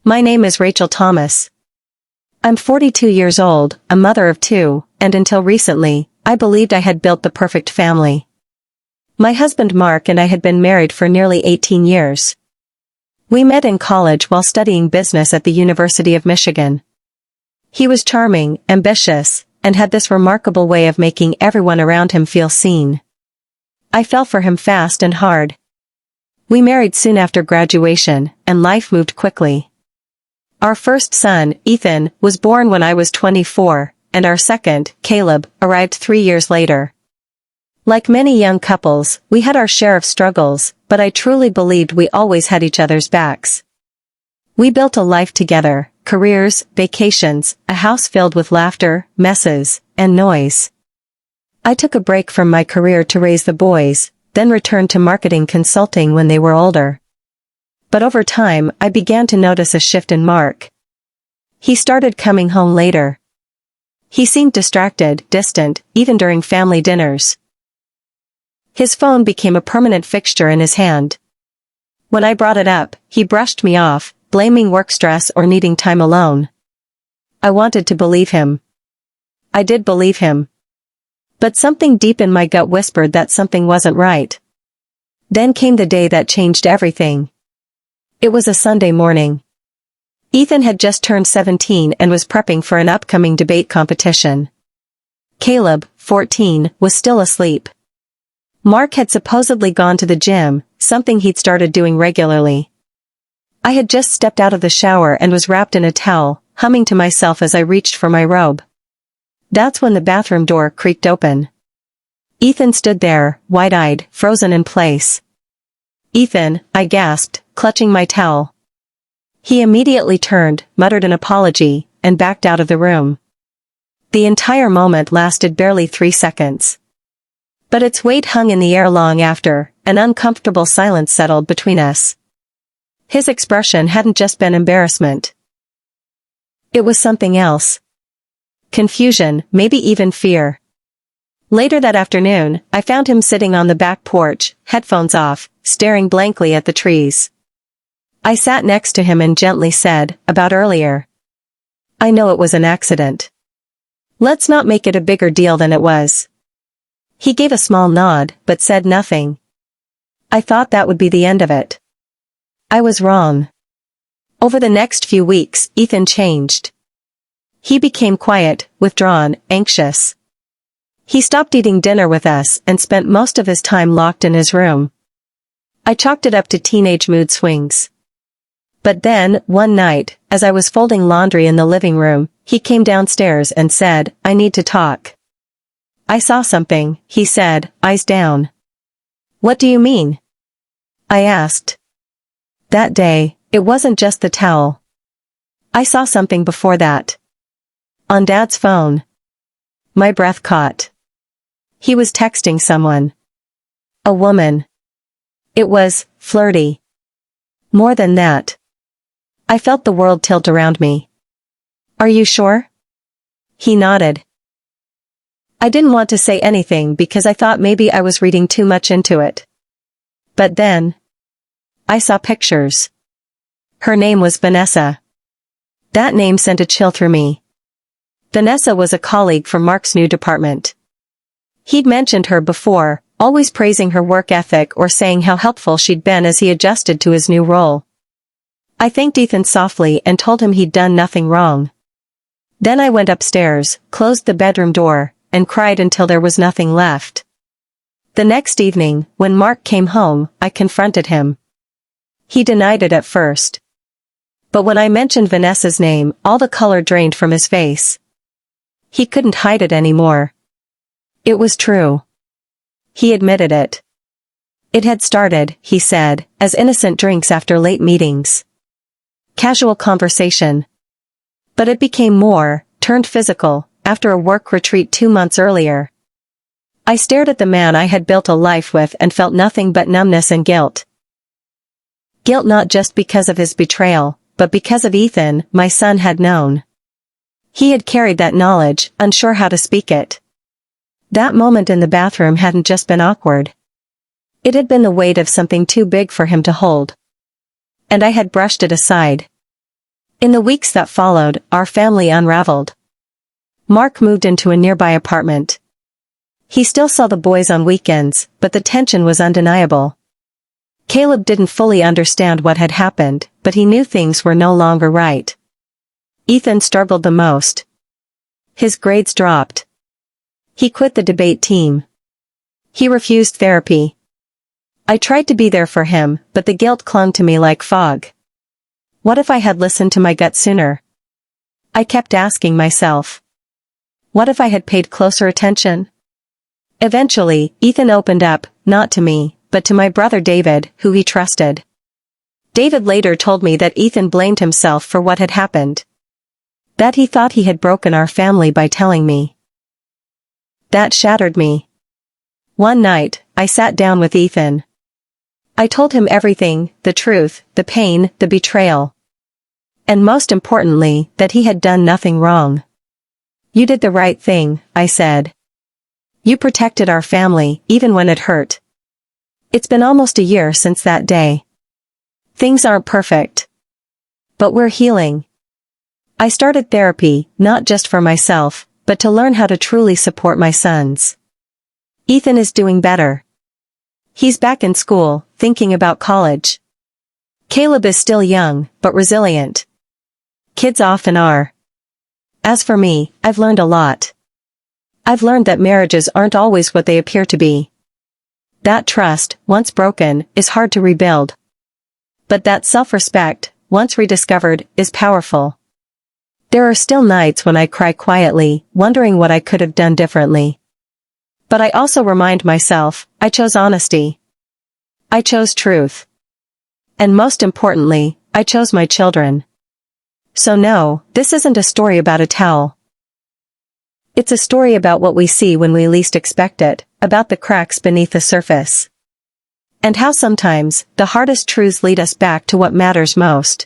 My name is Rachel Thomas. I'm 42 years old, a mother of two, and until recently, I believed I had built the perfect family. My husband Mark and I had been married for nearly 18 years. We met in college while studying business at the University of Michigan. He was charming, ambitious, and had this remarkable way of making everyone around him feel seen. I fell for him fast and hard. We married soon after graduation, and life moved quickly. Our first son, Ethan, was born when I was 24, and our second, Caleb, arrived 3 years later. Like many young couples, we had our share of struggles, but I truly believed we always had each other's backs. We built a life together, careers, vacations, a house filled with laughter, messes, and noise. I took a break from my career to raise the boys, then returned to marketing consulting when they were older. But over time, I began to notice a shift in Mark. He started coming home later. He seemed distracted, distant, even during family dinners. His phone became a permanent fixture in his hand. When I brought it up, he brushed me off, blaming work stress or needing time alone. I wanted to believe him. I did believe him. But something deep in my gut whispered that something wasn't right. Then came the day that changed everything. It was a Sunday morning. Ethan had just turned 17 and was prepping for an upcoming debate competition. Caleb, 14, was still asleep. Mark had supposedly gone to the gym, something he'd started doing regularly. I had just stepped out of the shower and was wrapped in a towel, humming to myself as I reached for my robe. That's when the bathroom door creaked open. Ethan stood there, wide-eyed, frozen in place. "Ethan," I gasped, clutching my towel. He immediately turned, muttered an apology, and backed out of the room. The entire moment lasted barely 3 seconds. But its weight hung in the air long after, an uncomfortable silence settled between us. His expression hadn't just been embarrassment. It was something else. Confusion, maybe even fear. Later that afternoon, I found him sitting on the back porch, headphones off, staring blankly at the trees. I sat next to him and gently said, "About earlier. I know it was an accident. Let's not make it a bigger deal than it was." He gave a small nod, but said nothing. I thought that would be the end of it. I was wrong. Over the next few weeks, Ethan changed. He became quiet, withdrawn, anxious. He stopped eating dinner with us and spent most of his time locked in his room. I chalked it up to teenage mood swings. But then, one night, as I was folding laundry in the living room, he came downstairs and said, "I need to talk." "I saw something," he said, eyes down. "What do you mean?" I asked. That day, it wasn't just the towel. I saw something before that. On Dad's phone. My breath caught. He was texting someone. A woman. It was flirty. More than that. I felt the world tilt around me. "Are you sure?" He nodded. I didn't want to say anything because I thought maybe I was reading too much into it. But then, I saw pictures. Her name was Vanessa. That name sent a chill through me. Vanessa was a colleague from Mark's new department. He'd mentioned her before, always praising her work ethic or saying how helpful she'd been as he adjusted to his new role. I thanked Ethan softly and told him he'd done nothing wrong. Then I went upstairs, closed the bedroom door, and cried until there was nothing left. The next evening, when Mark came home, I confronted him. He denied it at first. But when I mentioned Vanessa's name, all the color drained from his face. He couldn't hide it anymore. It was true. He admitted it. It had started, he said, as innocent drinks after late meetings. Casual conversation. But it became more, turned physical, after a work retreat 2 months earlier. I stared at the man I had built a life with and felt nothing but numbness and guilt. Guilt not just because of his betrayal, but because of Ethan, my son had known. He had carried that knowledge, unsure how to speak it. That moment in the bathroom hadn't just been awkward. It had been the weight of something too big for him to hold. And I had brushed it aside. In the weeks that followed, our family unraveled. Mark moved into a nearby apartment. He still saw the boys on weekends, but the tension was undeniable. Caleb didn't fully understand what had happened, but he knew things were no longer right. Ethan struggled the most. His grades dropped. He quit the debate team. He refused therapy. I tried to be there for him, but the guilt clung to me like fog. What if I had listened to my gut sooner? I kept asking myself. What if I had paid closer attention? Eventually, Ethan opened up, not to me, but to my brother David, who he trusted. David later told me that Ethan blamed himself for what had happened. That he thought he had broken our family by telling me. That shattered me. One night, I sat down with Ethan. I told him everything, the truth, the pain, the betrayal. And most importantly, that he had done nothing wrong. You did the right thing, I said. You protected our family, even when it hurt. It's been almost a year since that day. Things aren't perfect. But we're healing. I started therapy, not just for myself, but to learn how to truly support my sons. Ethan is doing better. He's back in school, thinking about college. Caleb is still young, but resilient. Kids often are. As for me, I've learned a lot. I've learned that marriages aren't always what they appear to be. That trust, once broken, is hard to rebuild. But that self-respect, once rediscovered, is powerful. There are still nights when I cry quietly, wondering what I could have done differently. But I also remind myself, I chose honesty. I chose truth. And most importantly, I chose my children. So no, this isn't a story about a towel. It's a story about what we see when we least expect it, about the cracks beneath the surface. And how sometimes, the hardest truths lead us back to what matters most.